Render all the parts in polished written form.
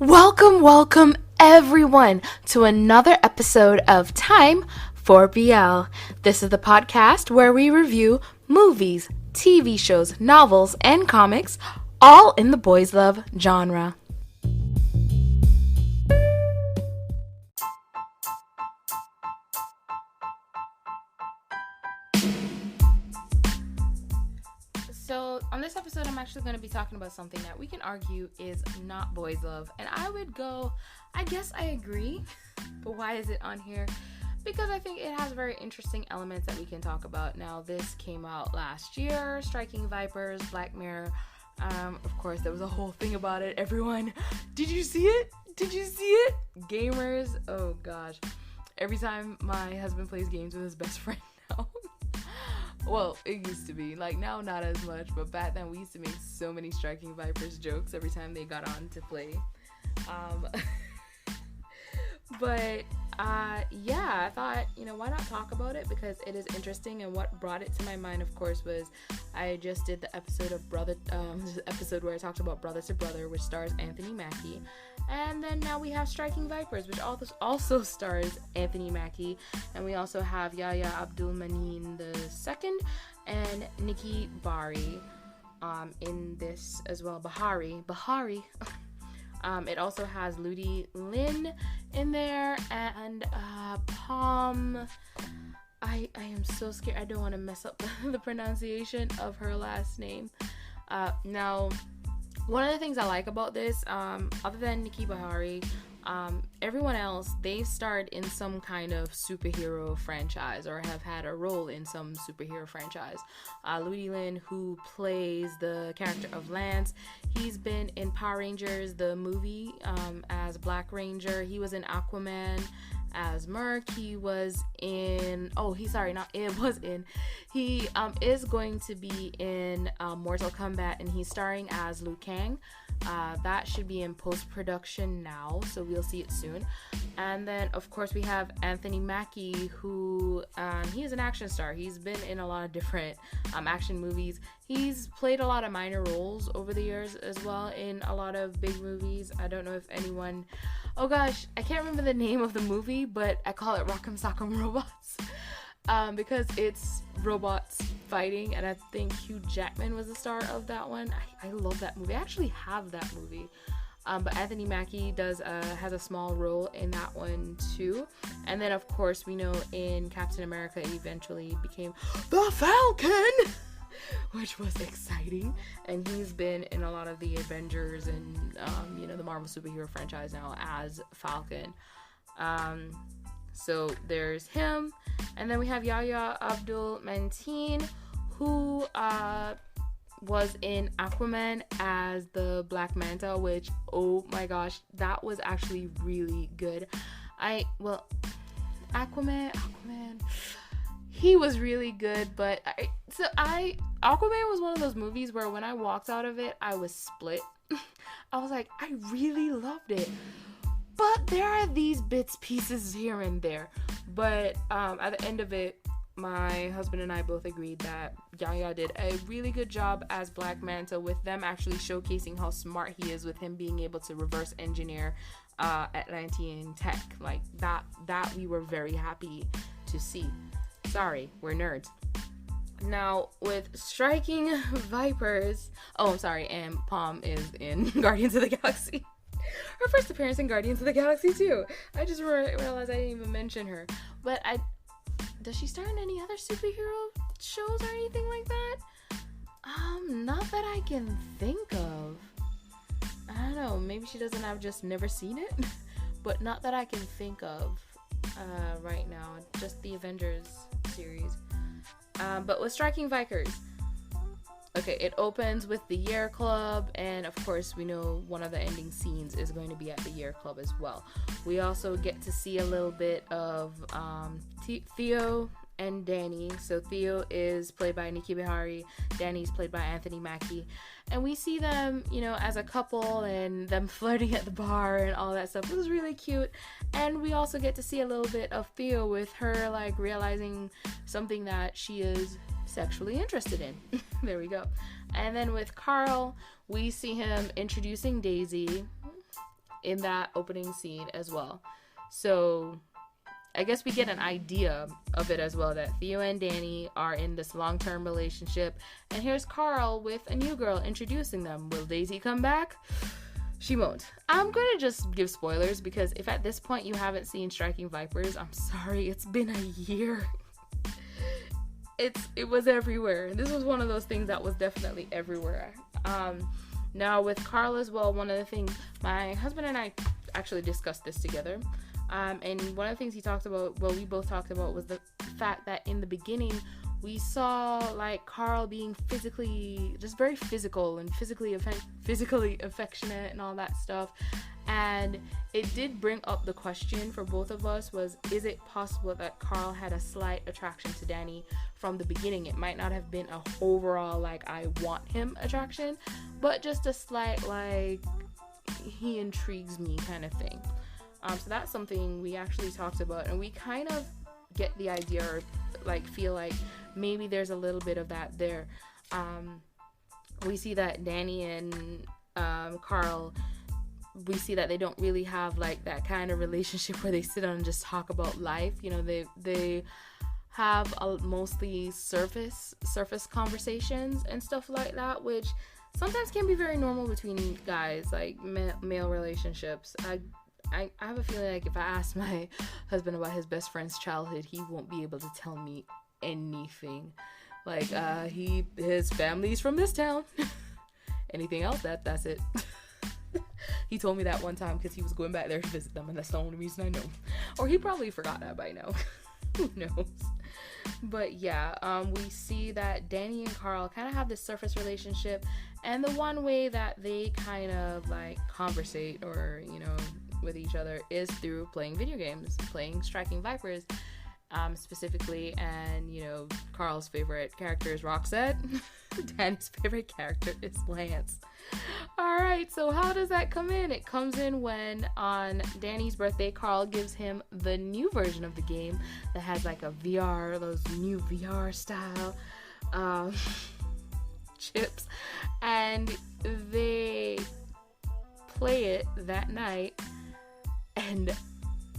Welcome everyone to another episode of Time for BL. This is the podcast where we review movies, TV shows, novels, and comics, all in the boys love genre. So on this episode, I'm actually going to be talking about something that we can argue is not boys love. And I guess I agree, but why is it on here? Because I think it has very interesting elements that we can talk about. Now, this came out last year, Striking Vipers, Black Mirror. Of course, there was a whole thing about it. Everyone, did you see it? Gamers, oh gosh. Every time my husband plays games with his best friend now. Well, it used to be. Like, now not as much, but back then we used to make so many Striking Vipers jokes every time they got on to play. Yeah, I thought, why not talk about it, because it is interesting. And what brought it to my mind, of course, was I just did the episode of episode where I talked about Brother to Brother, which stars Anthony Mackie. And then now we have Striking Vipers, which also stars Anthony Mackie. And we also have Yahya Abdul-Mateen II and Nikki Bari in this as well. Bahari. It also has Ludi Lin in there and Palm. I am so scared. I don't want to mess up the pronunciation of her last name. Now, one of the things I like about this, other than Nikki Bahari, everyone else, they've starred in some kind of superhero franchise or have had a role in some superhero franchise. Ludi Lin, who plays the character of Lance, he's been in Power Rangers, the movie, as Black Ranger. He was in Aquaman as Merc. He was in, he is going to be in Mortal Kombat, and he's starring as Liu Kang. That should be in post-production now, so we'll see it soon. And then, of course, we have Anthony Mackie, who he is an action star. He's been in a lot of different action movies. He's played a lot of minor roles over the years as well in a lot of big movies. I don't know if anyone... Oh gosh, I can't remember the name of the movie, but I call it Rock'em Sock'em Robots. Because it's robots fighting, and I think Hugh Jackman was the star of that one. I love that movie. I actually have that movie. But Anthony Mackie has a small role in that one too. And then, of course, we know in Captain America, he eventually became the Falcon, which was exciting. And he's been in a lot of the Avengers and, the Marvel superhero franchise now as Falcon. So there's him. And then we have Yahya Abdul-Mateen, who was in Aquaman as the Black Manta, which, oh my gosh, that was actually really good. Aquaman, he was really good, but Aquaman was one of those movies where when I walked out of it, I was split. I was like, I really loved it. But there are these pieces here and there. But at the end of it, my husband and I both agreed that Yahya did a really good job as Black Manta, with them actually showcasing how smart he is with him being able to reverse engineer Atlantean tech. Like that we were very happy to see. Sorry, we're nerds. Now, with Striking Vipers... Oh, I'm sorry, and Palm is in Guardians of the Galaxy. Her first appearance in Guardians of the Galaxy too. I just realized I didn't even mention her. But does she star in any other superhero shows or anything like that? Not that I can think of. I don't know. Maybe she doesn't. I've just never seen it. But not that I can think of right now. Just the Avengers series. But with Striking Vipers, okay, it opens with the Year Club, and of course we know one of the ending scenes is going to be at the Year Club as well. We also get to see a little bit of Theo and Danny. So Theo is played by Nikki Bihari, Danny's played by Anthony Mackie, and we see them, as a couple and them flirting at the bar and all that stuff. It was really cute. And we also get to see a little bit of Theo with her like realizing something that she is sexually interested in. There we go. And then with Carl, we see him introducing Daisy. in that opening scene as well. So I guess we get an idea of it as well, that Theo and Danny are in this long-term relationship, and here's Carl with a new girl introducing them. Will Daisy come back? She won't. I'm gonna just give spoilers, because if at this point you haven't seen Striking Vipers, I'm sorry, it's been a year. It was everywhere. This was one of those things that was definitely everywhere. Now with Carl as well, one of the things, my husband and I actually discussed this together. And one of the things he talked about, well, we both talked about, was the fact that in the beginning we saw like Carl being physically, just very physical and physically affectionate and all that stuff. And it did bring up the question for both of us, was, is it possible that Carl had a slight attraction to Danny from the beginning? It might not have been a overall like I want him attraction, but just a slight like he intrigues me kind of thing. So that's something we actually talked about, and we kind of get the idea, or like feel like maybe there's a little bit of that there. We see that Danny and Carl, we see that they don't really have like that kind of relationship where they sit down and just talk about life. You know, they have mostly surface conversations and stuff like that, which sometimes can be very normal between guys, like male relationships. I have a feeling like if I ask my husband about his best friend's childhood, he won't be able to tell me anything. Like, his family's from this town. Anything else, that's it. He told me that one time because he was going back there to visit them, and that's the only reason I know. Or he probably forgot that by now. Who knows? But yeah, we see that Danny and Carl kind of have this surface relationship, and the one way that they kind of like conversate, or, you know, with each other, is through playing video games, playing Striking Vipers, specifically. And, you know, Carl's favorite character is Roxette. Danny's favorite character is Lance. Alright, so how does that come in? It comes in when, on Danny's birthday, Carl gives him the new version of the game that has like a VR, those new VR style chips, and they play it that night. And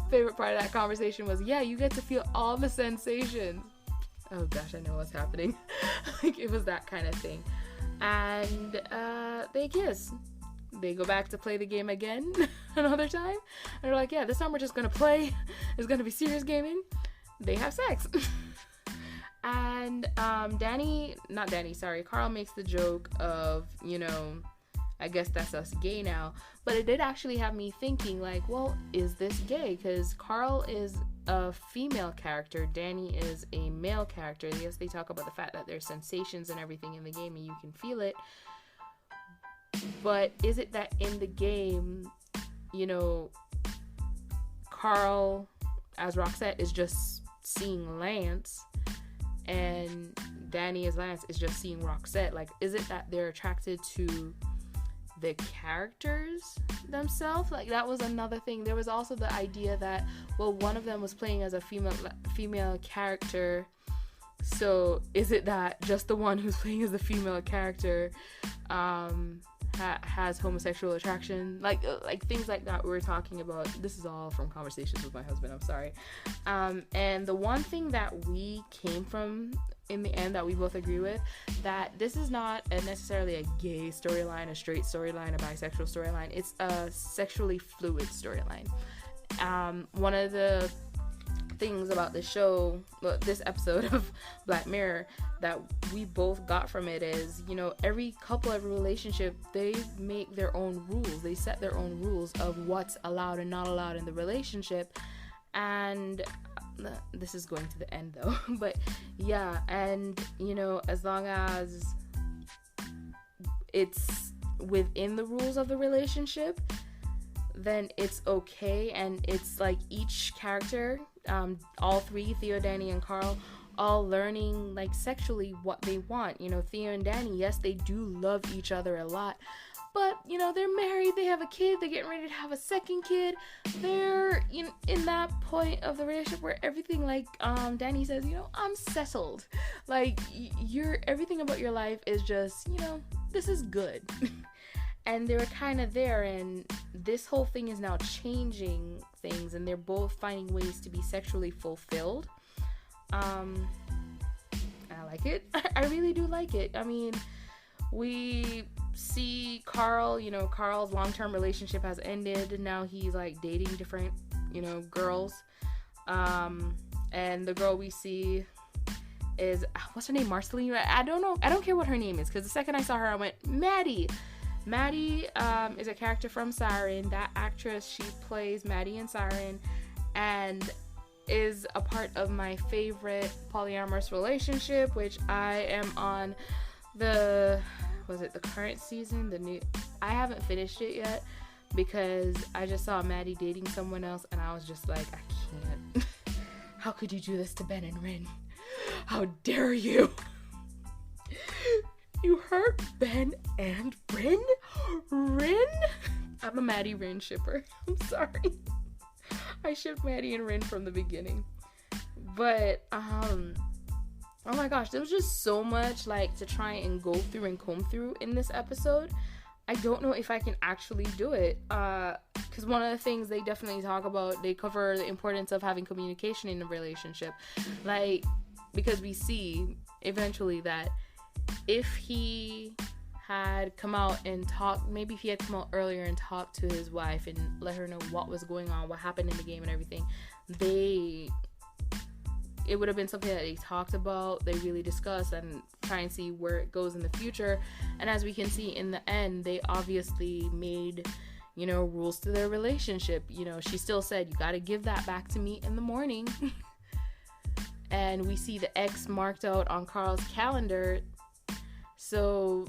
favorite part of that conversation was, yeah, you get to feel all the sensations. Oh gosh, I know what's happening. Like, it was that kind of thing. And they kiss. They go back to play the game again another time. And they're like, yeah, this time we're just gonna play. It's gonna be serious gaming. They have sex. And Carl makes the joke of, you know, I guess that's us gay now. But it did actually have me thinking, like, well, is this gay? Because Carl is a female character, Danny is a male character. Yes, they talk about the fact that there's sensations and everything in the game and you can feel it. But is it that in the game, you know, Carl, as Roxette, is just seeing Lance, and Danny as Lance is just seeing Roxette? Like, is it that they're attracted to the characters themselves? Like, that was another thing. There was also the idea that, well, one of them was playing as a female character, so is it that just the one who's playing as the female character has homosexual attraction? Like things like that we were talking about. This is all from conversations with my husband, I'm sorry. And the one thing that we came from in the end that we both agree with, that this is not necessarily a gay storyline, a straight storyline, a bisexual storyline. It's a sexually fluid storyline. One of the things about the show, well, this episode of Black Mirror, that we both got from it is, you know, every couple, every relationship, they make their own rules. They set their own rules of what's allowed and not allowed in the relationship. And this is going to the end though, but yeah, and you know, as long as it's within the rules of the relationship, then it's okay. And it's like each character, all three, Theo, Danny, and Carl, all learning like sexually what they want. You know, Theo and Danny, yes, they do love each other a lot, but you know, they're married, they have a kid, they're getting ready to have a second kid. They're in that point of the relationship where everything, like Danny says, you know, I'm settled. Like, everything about your life is just, you know, this is good. and they were kind of there, and this whole thing is now changing things, and they're both finding ways to be sexually fulfilled. I like it. I really do like it. I mean, we see Carl, Carl's long-term relationship has ended. Now he's like dating different, girls. And the girl we see is, what's her name? Marceline? I don't know. I don't care what her name is, because the second I saw her, I went, Maddie. Maddie is a character from Siren. That actress, she plays Maddie in Siren, and is a part of my favorite polyamorous relationship, which I am on the current season? I haven't finished it yet, because I just saw Maddie dating someone else, and I was just like, I can't. How could you do this to Ben and Rin? How dare you? You hurt Ben and Rin? Rin? I'm a Maddie Rin shipper. I'm sorry. I shipped Maddie and Rin from the beginning. But, oh my gosh, there was just so much, like, to try and go through and comb through in this episode. I don't know if I can actually do it. Because one of the things they definitely talk about, they cover the importance of having communication in a relationship. Like, because we see eventually that if he had come out and talked, maybe if he had come out earlier and talked to his wife and let her know what was going on, what happened in the game and everything, it would have been something that they talked about, they really discussed, and try and see where it goes in the future. And as we can see in the end, they obviously made, rules to their relationship. She still said, you got to give that back to me in the morning. And we see the X marked out on Carl's calendar. So,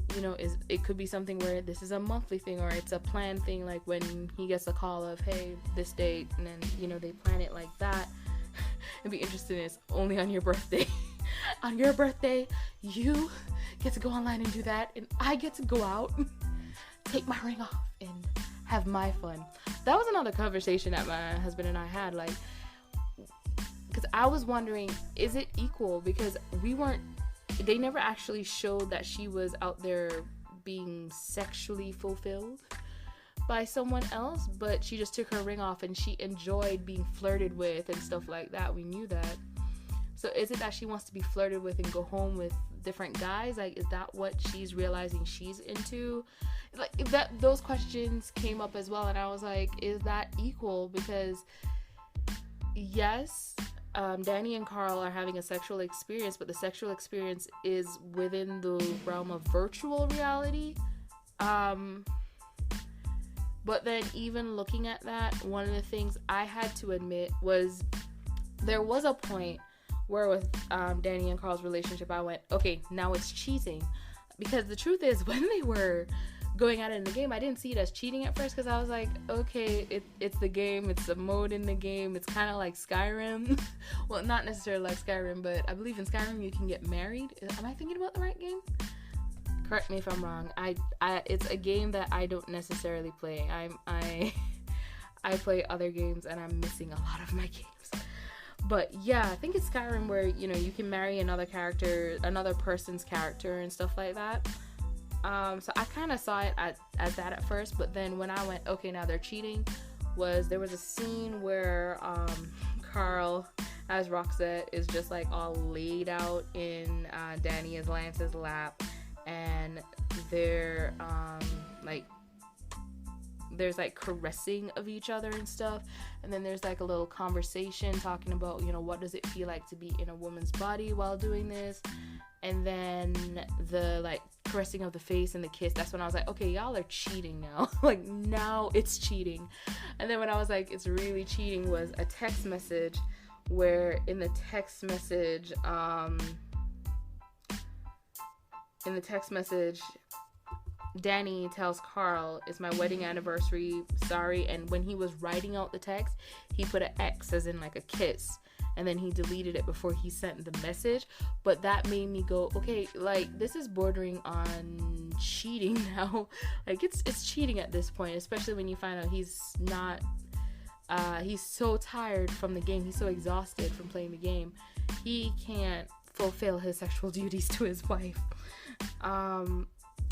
it could be something where this is a monthly thing, or it's a planned thing, like when he gets a call of, hey, this date, and then, they plan it like that. It'd be interesting, it's only on your birthday. On your birthday, you get to go online and do that, and I get to go out, take my ring off, and have my fun. That was another conversation that my husband and I had, like, because I was wondering, is it equal? Because they never actually showed that she was out there being sexually fulfilled by someone else, but she just took her ring off and she enjoyed being flirted with and stuff like that. We knew that. So is it that she wants to be flirted with and go home with different guys? Like, is that what she's realizing she's into? Like, those questions came up as well, and I was like, is that equal? Because yes, Danny and Carl are having a sexual experience, but the sexual experience is within the realm of virtual reality. But then even looking at that, one of the things I had to admit was there was a point where with Danny and Carl's relationship, I went, okay, now it's cheating. Because the truth is, when they were going at it in the game, I didn't see it as cheating at first, because I was like, okay, it's the game, it's a mode in the game, it's kind of like Skyrim. Well, not necessarily like Skyrim, but I believe in Skyrim you can get married. Am I thinking about the right game? Correct me if I'm wrong. It's a game that I don't necessarily play. I play other games, and I'm missing a lot of my games. But yeah, I think it's Skyrim, where you can marry another person's character and stuff like that. So I kind of saw it as that at first, but then when I went, okay, now they're cheating, there was a scene where Carl as Roxette is just like all laid out in Danny as Lance's lap, and they're there's like caressing of each other and stuff, and then there's like a little conversation talking about what does it feel like to be in a woman's body while doing this, and then the like caressing of the face and the kiss. That's when I was like, okay, y'all are cheating now. Like, now it's cheating. And then when I was like, it's really cheating, was a text message where in the text message Danny tells Carl, it's my wedding anniversary, sorry. And when he was writing out the text, he put an X as in like a kiss, and then he deleted it before he sent the message. But that made me go, okay, like, this is bordering on cheating now. Like, it's cheating at this point, especially when you find out he's so tired from the game, he's so exhausted from playing the game, he can't fulfill his sexual duties to his wife.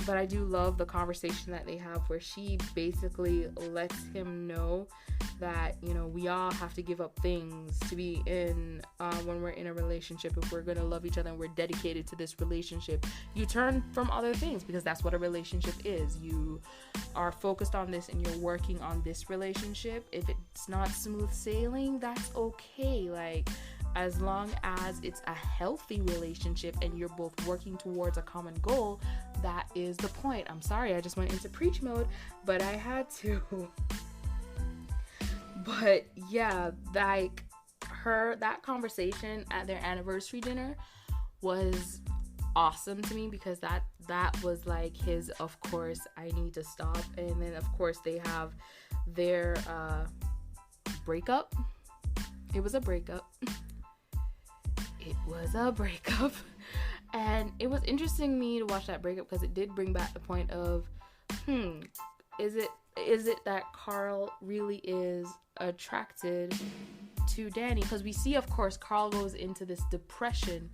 But but I do love the conversation that they have where she basically lets him know that, you know, we all have to give up things to be in, when we're in a relationship. If we're going to love each other and we're dedicated to this relationship, you turn from other things, because that's what a relationship is. You are focused on this and you're working on this relationship. If it's not smooth sailing, that's okay. Like, as long as it's a healthy relationship and you're both working towards a common goal, that is the point. I'm sorry, I just went into preach mode, but I had to. But yeah, like, that conversation at their anniversary dinner was awesome to me, because that was like his, of course, I need to stop. And then of course they have their breakup. It was a breakup. And it was interesting to me to watch that breakup, because it did bring back the point of, is it that Carl really is attracted to Danny? Because we see, of course, Carl goes into this depression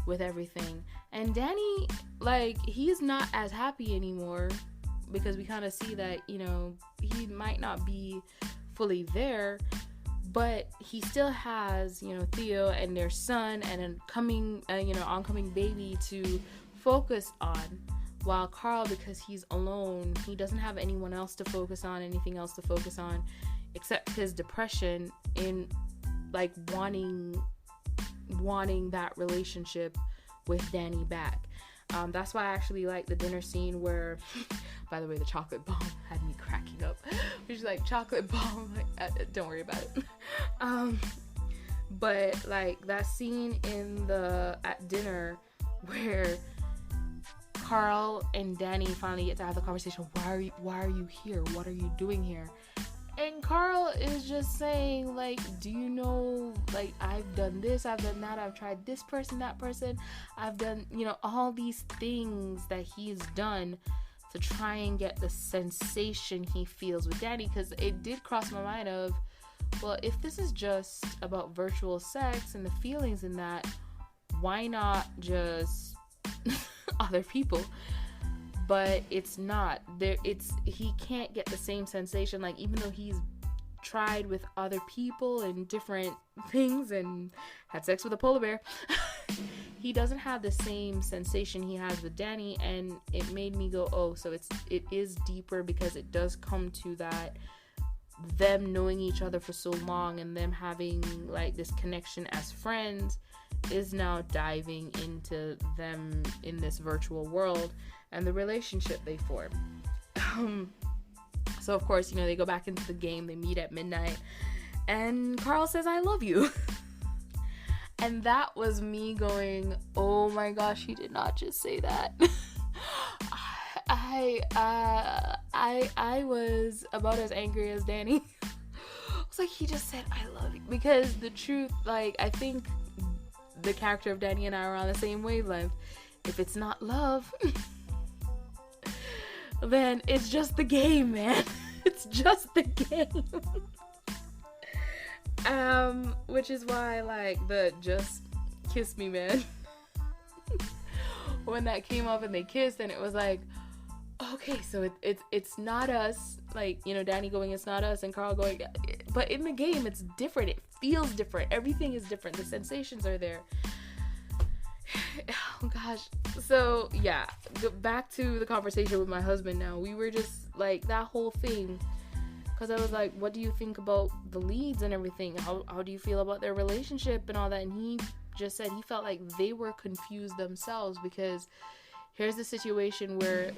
with everything, and Danny, like, he's not as happy anymore, because we kind of see that, you know, he might not be fully there, but he still has, you know, Theo and their son and an oncoming baby to focus on. While Carl, because he's alone, he doesn't have anyone else to focus on, anything else to focus on, except his depression in, like, wanting that relationship with Danny back. That's why I actually like the dinner scene where, by the way, the chocolate bomb had me cracking up. Which is like, chocolate bomb, like, don't worry about it. But like that scene at dinner where Carl and Danny finally get to have the conversation. Why are you here? What are you doing here? And Carl is just saying, like, do you know, like, I've done this, I've done that, I've tried this person, that person, I've done, you know, all these things that he's done to try and get the sensation he feels with Danny. Because it did cross my mind of, well, if this is just about virtual sex and the feelings in that, why not just other people? But it's not there. He can't get the same sensation. Like, even though he's tried with other people and different things and had sex with a polar bear, he doesn't have the same sensation he has with Danny. And it made me go, oh, so it is deeper, because it does come to that, them knowing each other for so long and them having like this connection as friends is now diving into them in this virtual world and the relationship they form. So of course, you know, they go back into the game, they meet at midnight, and Carl says, I love you. And that was me going, oh my gosh, he did not just say that. I was about as angry as Danny. I was like, he just said I love you. Because the truth, like, I think the character of Danny and I are on the same wavelength. If it's not love, then it's just the game, man. It's just the game. Which is why, like, the just kiss me, man. When that came up and they kissed, and it was like, okay, so it's not us. Like, you know, Danny going, it's not us, and Carl going, but in the game, it's different. It feels different. Everything is different. The sensations are there. Oh gosh. So yeah, back to the conversation with my husband now. We were just like, that whole thing, because I was like, what do you think about the leads and everything? How do you feel about their relationship and all that? And he just said he felt like they were confused themselves, because here's the situation where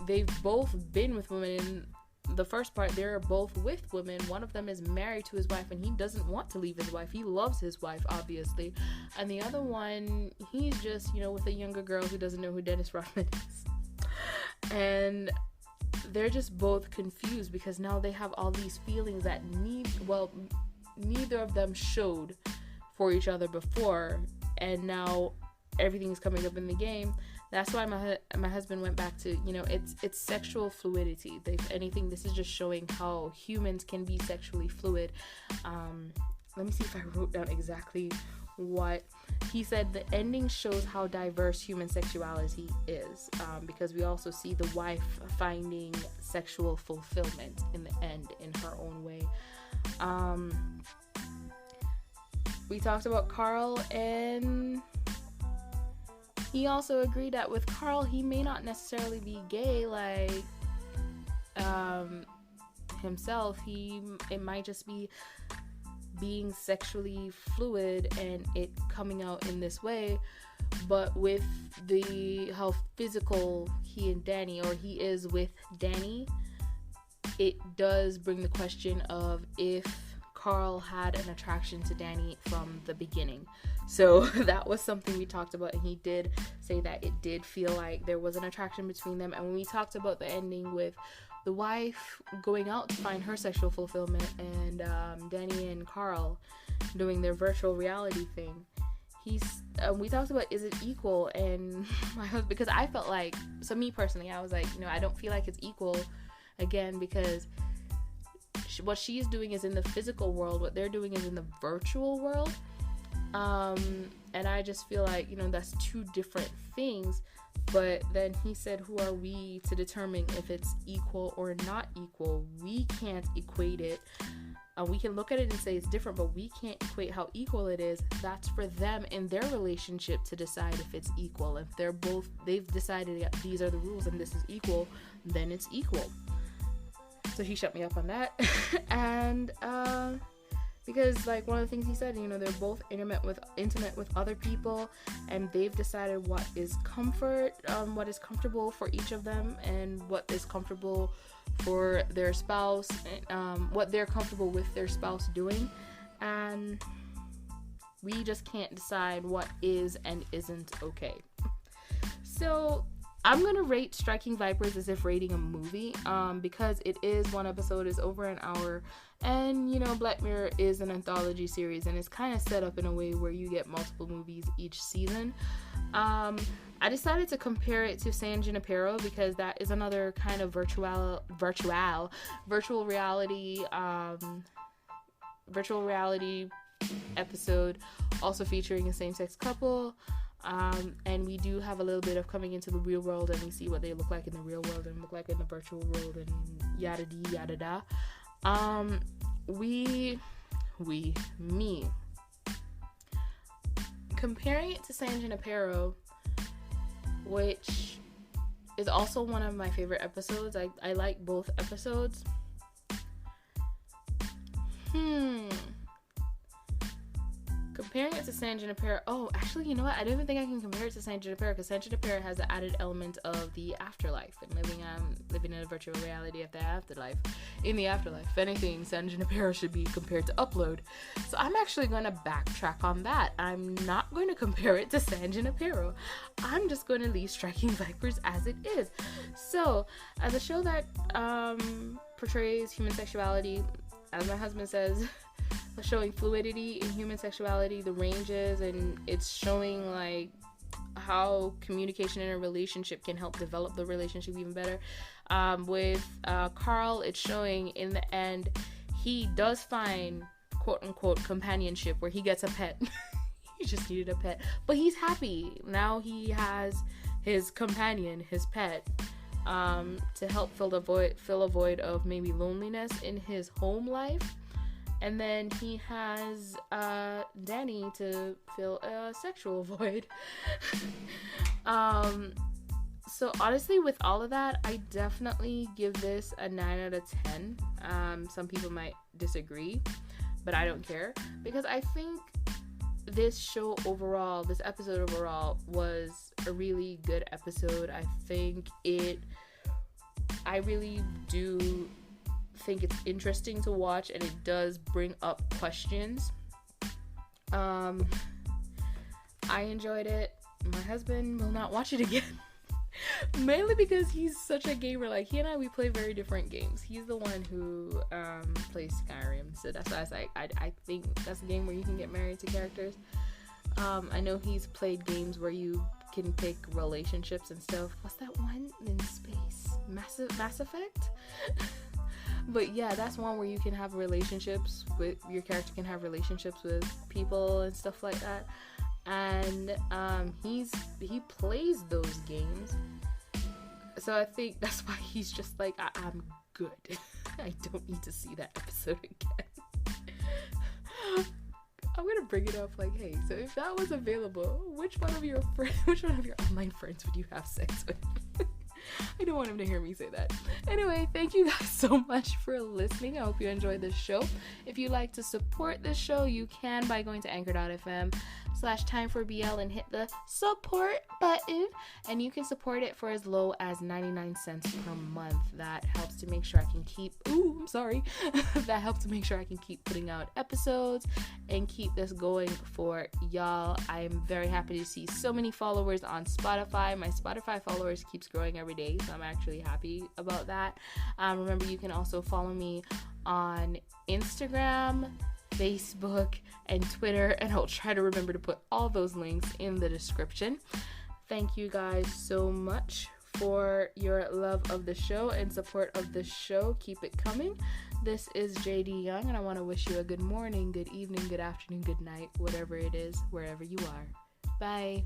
they've both been with women. In the first part, they're both with women. One of them is married to his wife, and he doesn't want to leave his wife. He loves his wife, obviously. And the other one, he's just, you know, with a younger girl who doesn't know who Dennis Rodman is. And they're just both confused, because now they have all these feelings that neither of them showed for each other before, and now everything's coming up in the game. That's why my husband went back to, you know, it's sexual fluidity. If anything, this is just showing how humans can be sexually fluid. Let me see if I wrote down exactly what he said the ending shows how diverse human sexuality is, because we also see the wife finding sexual fulfillment in the end in her own way. We talked about Carl, and he also agreed that with Carl, he may not necessarily be gay like himself. It might just be being sexually fluid and it coming out in this way. But with how physical he is with Danny, it does bring the question of if Carl had an attraction to Danny from the beginning. So that was something we talked about, and he did say that it did feel like there was an attraction between them. And when we talked about the ending with the wife going out to find her sexual fulfillment, and Danny and Carl doing their virtual reality thing, we talked about, is it equal? And because I felt like, so me personally, I was like, I don't feel like it's equal, again, because what she's doing is in the physical world, what they're doing is in the virtual world. And I just feel like, that's two different things. But then he said, who are we to determine if it's equal or not equal? We can't equate it. We can look at it and say it's different, but we can't equate how equal it is. That's for them in their relationship to decide if it's equal. If they've decided that these are the rules and this is equal, then it's equal. So he shut me up on that. And because like one of the things he said, they're both intimate with other people, and they've decided what is what is comfortable for each of them, and what is comfortable for their spouse, what they're comfortable with their spouse doing. And we just can't decide what is and isn't okay. So I'm going to rate Striking Vipers as if rating a movie, because it is one episode, is over an hour, and, Black Mirror is an anthology series, and it's kind of set up in a way where you get multiple movies each season. I decided to compare it to San Junipero, because that is another kind of virtual reality episode, also featuring a same-sex couple. And we do have a little bit of coming into the real world, and we see what they look like in the real world and look like in the virtual world, and yada dee yada da. Me comparing it to San Junipero, which is also one of my favorite episodes. I like both episodes. Comparing it to San Junipero, actually, you know what? I don't even think I can compare it to San Junipero, because San Junipero has the added element of the afterlife and living in a virtual reality of the afterlife. In the afterlife, if anything, San Junipero should be compared to Upload. So I'm actually going to backtrack on that. I'm not going to compare it to San Junipero. I'm just going to leave Striking Vipers as it is. So, as a show that portrays human sexuality, as my husband says, showing fluidity in human sexuality, the ranges, and it's showing like how communication in a relationship can help develop the relationship even better. With Carl, it's showing in the end he does find quote unquote companionship, where he gets a pet. He just needed a pet, but he's happy now. He has his companion, his pet, to help fill a void of maybe loneliness in his home life. And then he has Danny to fill a sexual void. So honestly, with all of that, I definitely give this a 9 out of 10. Some people might disagree, but I don't care, because I think this episode overall was a really good episode. I really do think it's interesting to watch, and it does bring up questions. I enjoyed it. My husband will not watch it again. Mainly because he's such a gamer. Like, he and we play very different games. He's the one who plays Skyrim, so that's why I was like, I think that's a game where you can get married to characters. I know he's played games where you can pick relationships and stuff. What's that one in space? Mass Effect? But yeah, that's one where you can have relationships with your character, can have relationships with people and stuff like that. and he plays those games. So I think that's why he's just like, I'm good. I don't need to see that episode again. I'm gonna bring it up like, hey, so if that was available, which one of your online friends would you have sex with? I don't want him to hear me say that. Anyway, thank you guys so much for listening. I hope you enjoyed this show. If you'd like to support this show, you can by going to anchor.fm/timeforbl and hit the support button. And you can support it for as low as 99 cents per month. That helps to make sure I can keep, that helps to make sure I can keep putting out episodes and keep this going for y'all. I'm very happy to see so many followers on Spotify. My Spotify followers keeps growing every day, so I'm actually happy about that. Remember, you can also follow me on Instagram, Facebook, and Twitter, and I'll try to remember to put all those links in the description. Thank you guys so much for your love of the show and support of the show. Keep it coming. This is JD Young, and I want to wish you a good morning, good evening, good afternoon, good night, whatever it is, wherever you are. Bye.